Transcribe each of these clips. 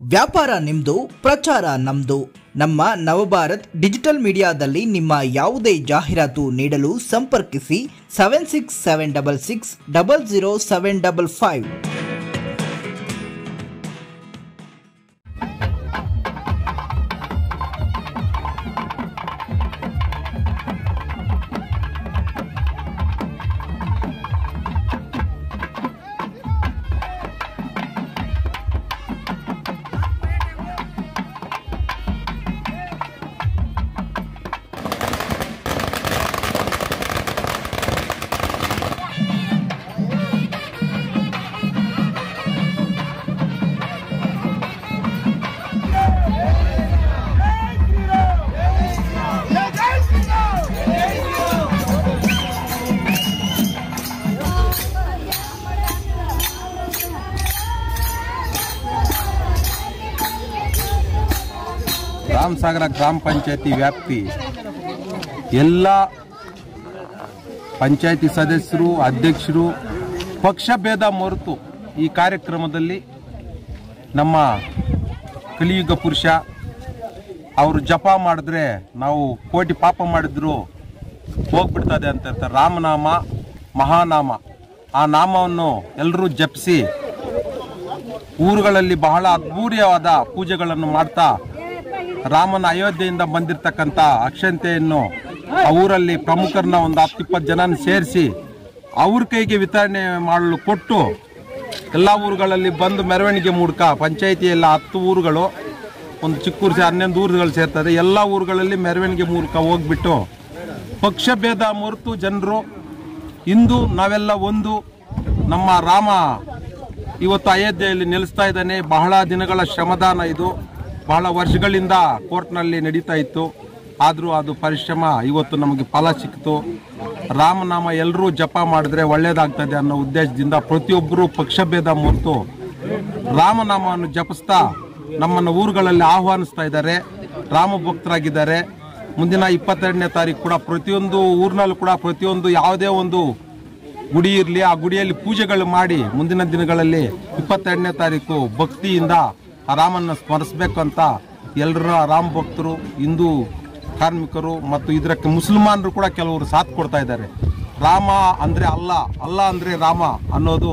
ವ್ಯಾಪಾರ ನಿಮ್ದು, ಪ್ರಚಾರ ನಮ್ದು. ನಮ್ಮ ನವಭಾರತ್ ಡಿಜಿಟಲ್ ಮೀಡಿಯಾದಲ್ಲಿ ನಿಮ್ಮ ಯಾವುದೇ ಜಾಹೀರಾತು ನೀಡಲು ಸಂಪರ್ಕಿಸಿ 7676600755. ರಾಮಸಾಗರ ಗ್ರಾಮ ಪಂಚಾಯತಿ ವ್ಯಾಪ್ತಿ ಎಲ್ಲ ಪಂಚಾಯತಿ ಸದಸ್ಯರು, ಅಧ್ಯಕ್ಷರು ಪಕ್ಷಭೇದ ಮರೆತು ಈ ಕಾರ್ಯಕ್ರಮದಲ್ಲಿ ನಮ್ಮ ಕಲಿಯುಗ ಪುರುಷ ಅವರು ಜಪ ಮಾಡಿದ್ರೆ ನಾವು ಕೋಟಿ ಪಾಪ ಮಾಡಿದ್ರು ಹೋಗ್ಬಿಡ್ತದೆ ಅಂತ ಹೇಳ್ತಾರೆ. ರಾಮನಾಮ ಮಹಾನಾಮ, ಆ ನಾಮವನ್ನು ಎಲ್ಲರೂ ಜಪಿಸಿ ಊರುಗಳಲ್ಲಿ ಬಹಳ ಅದ್ಭುತವಾದ ಪೂಜೆಗಳನ್ನು ಮಾಡ್ತಾ ರಾಮನ ಅಯೋಧ್ಯೆಯಿಂದ ಬಂದಿರತಕ್ಕಂಥ ಅಕ್ಷಂತೆಯನ್ನು ಆ ಊರಲ್ಲಿ ಪ್ರಮುಖರನ್ನ ಒಂದು 10-20 ಜನ ಸೇರಿಸಿ ಅವ್ರ ಕೈಗೆ ವಿತರಣೆ ಮಾಡಲು ಕೊಟ್ಟು ಎಲ್ಲ ಊರುಗಳಲ್ಲಿ ಬಂದು ಮೆರವಣಿಗೆ ಮೂಲಕ ಪಂಚಾಯಿತಿಯೆಲ್ಲ 10 ಊರುಗಳು, ಒಂದು ಚಿಕ್ಕೂರು 11 ಊರುಗಳು ಸೇರ್ತದೆ. ಎಲ್ಲ ಊರುಗಳಲ್ಲಿ ಮೆರವಣಿಗೆ ಮೂಲಕ ಹೋಗ್ಬಿಟ್ಟು ಪಕ್ಷಭೇದ ಮರೆತು ಜನರು ಇಂದು ನಾವೆಲ್ಲ ಒಂದು, ನಮ್ಮ ರಾಮ ಇವತ್ತು ಅಯೋಧ್ಯೆಯಲ್ಲಿ ನೆಲೆಸ್ತಾ ಇದ್ದಾನೆ. ಬಹಳ ದಿನಗಳ ಶ್ರಮದಾನ ಇದು, ಬಹಳ ವರ್ಷಗಳಿಂದ ಕೋರ್ಟ್ನಲ್ಲಿ ನಡೀತಾ ಇತ್ತು. ಆದರೂ ಅದು ಪರಿಶ್ರಮ ಇವತ್ತು ನಮಗೆ ಫಲ ಸಿಕ್ತು. ರಾಮನಾಮ ಎಲ್ಲರೂ ಜಪ ಮಾಡಿದ್ರೆ ಒಳ್ಳೇದಾಗ್ತದೆ ಅನ್ನೋ ಉದ್ದೇಶದಿಂದ ಪ್ರತಿಯೊಬ್ಬರು ಪಕ್ಷಭೇದ ಮರೆತು ರಾಮನಾಮವನ್ನು ಜಪಿಸ್ತಾ ನಮ್ಮನ್ನು ಊರುಗಳಲ್ಲಿ ಆಹ್ವಾನಿಸ್ತಾ ಇದ್ದಾರೆ. ರಾಮ ಭಕ್ತರಾಗಿದ್ದಾರೆ. ಮುಂದಿನ 22ನೇ ತಾರೀಕು ಕೂಡ ಪ್ರತಿಯೊಂದು ಊರಿನಲ್ಲೂ ಕೂಡ ಪ್ರತಿಯೊಂದು ಯಾವುದೇ ಒಂದು ಗುಡಿ ಇರಲಿ, ಆ ಗುಡಿಯಲ್ಲಿ ಪೂಜೆಗಳು ಮಾಡಿ ಮುಂದಿನ ದಿನಗಳಲ್ಲಿ 22ನೇ ತಾರೀಕು ಭಕ್ತಿಯಿಂದ ಆ ರಾಮನ್ನ ಸ್ಮರಿಸಬೇಕು ಅಂತ ಎಲ್ಲರ ರಾಮ ಭಕ್ತರು, ಹಿಂದೂ ಕಾರ್ಮಿಕರು ಮತ್ತು ಇದಕ್ಕೆ ಮುಸಲ್ಮಾನರು ಕೂಡ ಕೆಲವರು ಸಾಥ್ ಕೊಡ್ತಾ ಇದ್ದಾರೆ. ರಾಮ ಅಂದರೆ ಅಲ್ಲ, ಅಲ್ಲ ಅಂದರೆ ರಾಮ ಅನ್ನೋದು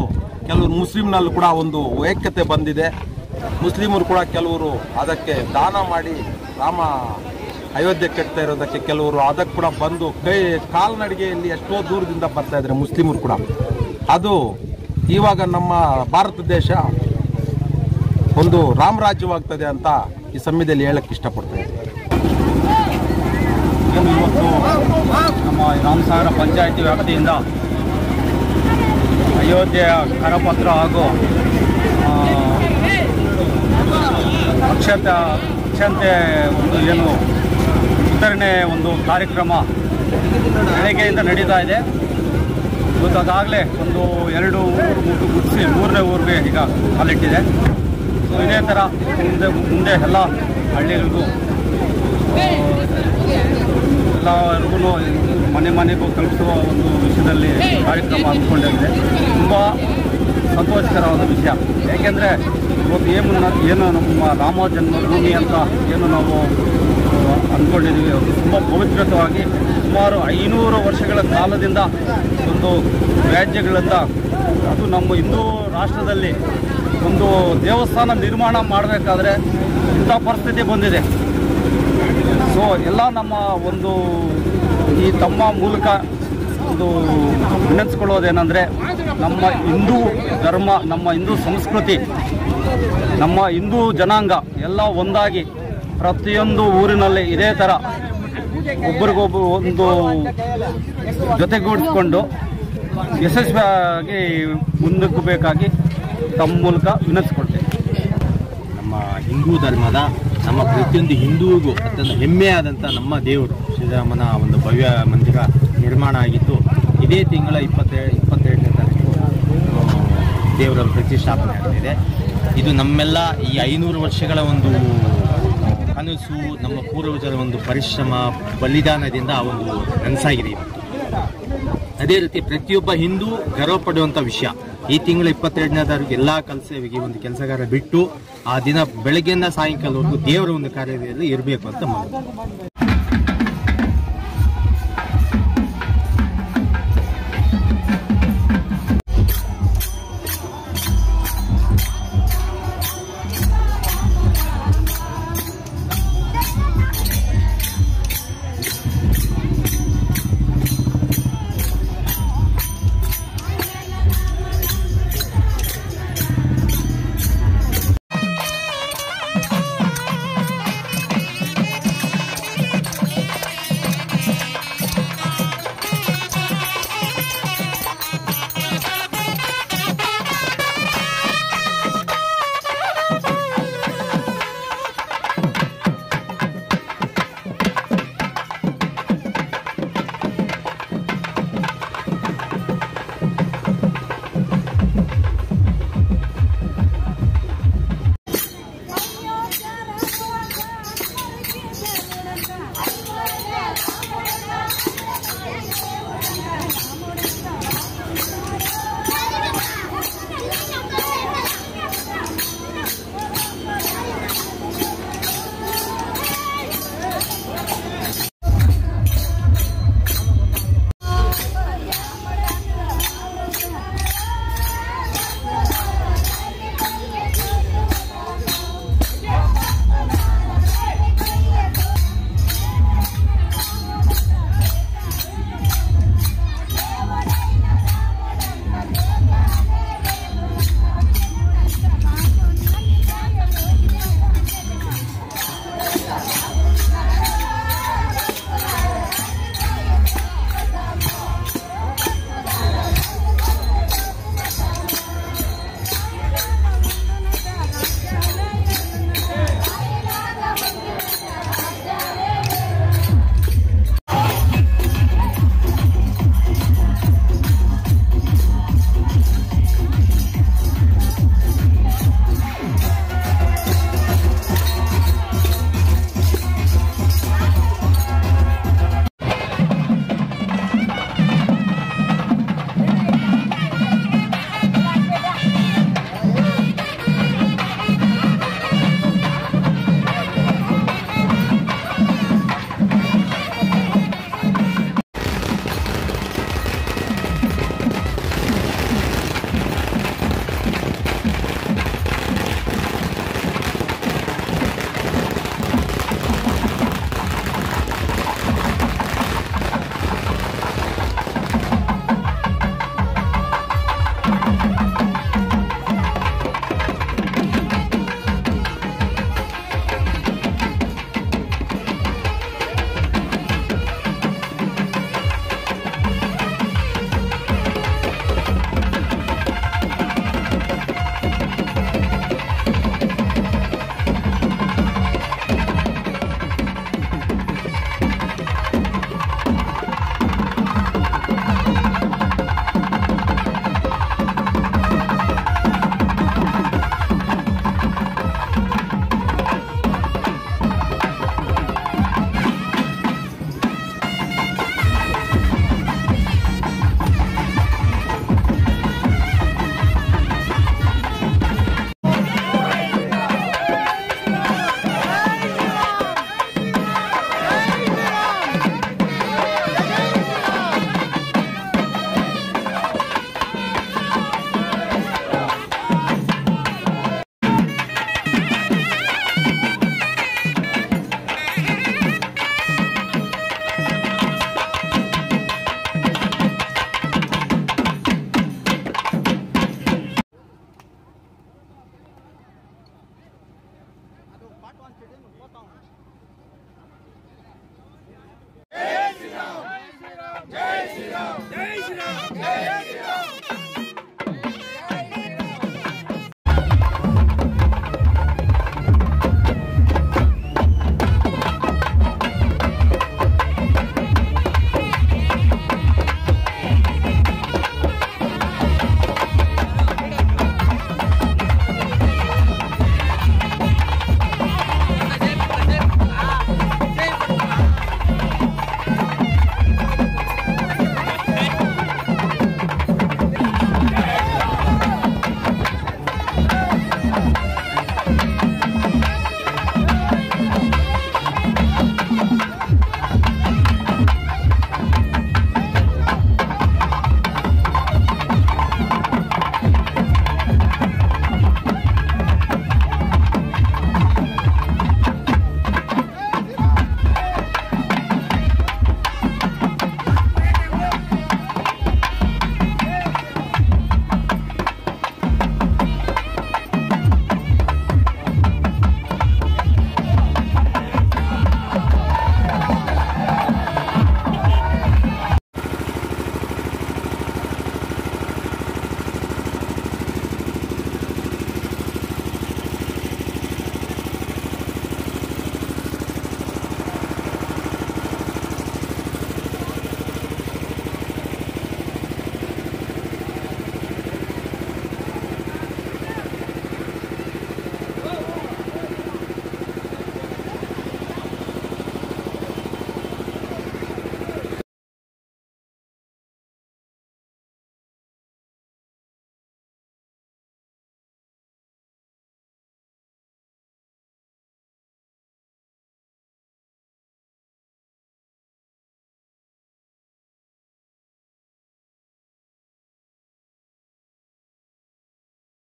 ಕೆಲವರು ಮುಸ್ಲಿಮ್ನಲ್ಲೂ ಕೂಡ ಒಂದು ಐಕ್ಯತೆ ಬಂದಿದೆ. ಮುಸ್ಲಿಮರು ಕೂಡ ಕೆಲವರು ಅದಕ್ಕೆ ದಾನ ಮಾಡಿ ರಾಮ ಅಯೋಧ್ಯೆ ಕಟ್ತಾ ಇರೋದಕ್ಕೆ ಕೆಲವರು ಅದಕ್ಕೆ ಕೂಡ ಬಂದು ಕಾಲ್ನಡಿಗೆಯಲ್ಲಿ ಎಷ್ಟೋ ದೂರದಿಂದ ಬರ್ತಾ ಇದ್ದಾರೆ ಮುಸ್ಲಿಮರು ಕೂಡ. ಅದು ಇವಾಗ ನಮ್ಮ ಭಾರತ ದೇಶ ಒಂದು ರಾಮರಾಜ್ಯವಾಗ್ತದೆ ಅಂತ ಈ ಸಮಯದಲ್ಲಿ ಹೇಳಕ್ಕೆ ಇಷ್ಟಪಡ್ತೇನೆ. ಇವತ್ತು ನಮ್ಮ ರಾಮಸಾಗರ ಪಂಚಾಯಿತಿ ವ್ಯಾಪ್ತಿಯಿಂದ ಅಯೋಧ್ಯೆಯ ಕರಪತ್ರ ಹಾಗೂ ಅಕ್ಷತೆ ಒಂದು ಏನು ವಿತರಣೆ ಒಂದು ಕಾರ್ಯಕ್ರಮ ಬೆಳಗ್ಗೆಯಿಂದ ನಡೀತಾ ಇದೆ. ಇವತ್ತು ಅದಾಗಲೇ ಒಂದು 2 ಊರು ಮುಗಿಸಿ 3ನೇ ಊರಿಗೆ ಈಗ ಕಾಲಿಟ್ಟಿದೆ. ಸೊ ಇದೇ ಥರ ಮುಂದೆ ಎಲ್ಲ ಹಳ್ಳಿಗಳಿಗೂ ಎಲ್ಲರಿಗೂ ಮನೆಗೂ ತಲುಪಿಸುವ ಒಂದು ವಿಷಯದಲ್ಲಿ ಕಾರ್ಯಕ್ರಮ ಹಮ್ಮಿಕೊಂಡಿದೆ. ತುಂಬ ಸಂತೋಷಕರವಾದ ವಿಷಯ. ಏಕೆಂದರೆ ಇವತ್ತು ಏನು ನಮ್ಮ ರಾಮ ಜನ್ಮಭೂಮಿ ಅಂತ ಏನು ನಾವು ಅಂದ್ಕೊಂಡಿದ್ದೀವಿ, ಅದು ತುಂಬ ಪವಿತ್ರವಾಗಿ ಸುಮಾರು 500 ವರ್ಷಗಳ ಕಾಲದಿಂದ ಒಂದು ವ್ಯಾಜ್ಯಗಳಿಂದ ಅದು ನಮ್ಮ ಹಿಂದೂ ರಾಷ್ಟ್ರದಲ್ಲಿ ಒಂದು ದೇವಸ್ಥಾನ ನಿರ್ಮಾಣ ಮಾಡಬೇಕಾದ್ರೆ ಇಂಥ ಪರಿಸ್ಥಿತಿ ಬಂದಿದೆ. ಸೊ ಎಲ್ಲ ನಮ್ಮ ಒಂದು ಈ ತಮ್ಮ ಮೂಲಕ ಒಂದು ವಿನಂತಿಸ್ಕೊಳ್ಳೋದೇನೆಂದರೆ, ನಮ್ಮ ಹಿಂದೂ ಧರ್ಮ, ನಮ್ಮ ಹಿಂದೂ ಸಂಸ್ಕೃತಿ, ನಮ್ಮ ಹಿಂದೂ ಜನಾಂಗ ಎಲ್ಲ ಒಂದಾಗಿ ಪ್ರತಿಯೊಂದು ಊರಿನಲ್ಲಿ ಇದೇ ಥರ ಒಬ್ಬರಿಗೊಬ್ಬರು ಒಂದು ಜೊತೆಗೂಡಿಸ್ಕೊಂಡು ಯಶಸ್ವಿಯಾಗಿ ಮುನ್ನುಗ್ಗಬೇಕಾಗಿ ತಮ್ಮ ಮೂಲಕ ವಿನಂತಿಸ್ಕೊಳ್ತೇವೆ. ನಮ್ಮ ಹಿಂದೂ ಧರ್ಮದ ನಮ್ಮ ಪ್ರತಿಯೊಂದು ಹಿಂದೂಗೂ ಅತ್ಯಂತ ಹೆಮ್ಮೆಯಾದಂಥ ನಮ್ಮ ದೇವರು ಶ್ರೀರಾಮನ ಒಂದು ಭವ್ಯ ಮಂದಿರ ನಿರ್ಮಾಣ ಆಗಿತ್ತು. ಇದೇ ತಿಂಗಳ 22ನೇ ತಾರೀಕು ದೇವರ ಪ್ರತಿಷ್ಠಾಪನೆ ಆಗ್ತಿದೆ. ಇದು ನಮ್ಮೆಲ್ಲ ಈ 500 ವರ್ಷಗಳ ಒಂದು ಕನಸು, ನಮ್ಮ ಪೂರ್ವಜರ ಒಂದು ಪರಿಶ್ರಮ ಬಲಿದಾನದಿಂದ ಆ ಒಂದು ನನಸಾಗಿದೆ ಇವತ್ತು. ಅದೇ ರೀತಿ ಪ್ರತಿಯೊಬ್ಬ ಹಿಂದೂ ಗರ್ವ ಪಡುವಂಥ ವಿಷಯ. ಈ ತಿಂಗಳ 22ನೇ ತಾರೀಕು ಎಲ್ಲ ಒಂದು ಕೆಲಸಗಾರ ಬಿಟ್ಟು ಆ ದಿನ ಬೆಳಗ್ಗೆಯಿಂದ ಸಾಯಂಕಾಲವರೆಗೂ ದೇವರ ಒಂದು ಕಾರ್ಯದಲ್ಲಿ ಇರಬೇಕು ಅಂತ ಮಾಡೋದು. Part 1 today, no,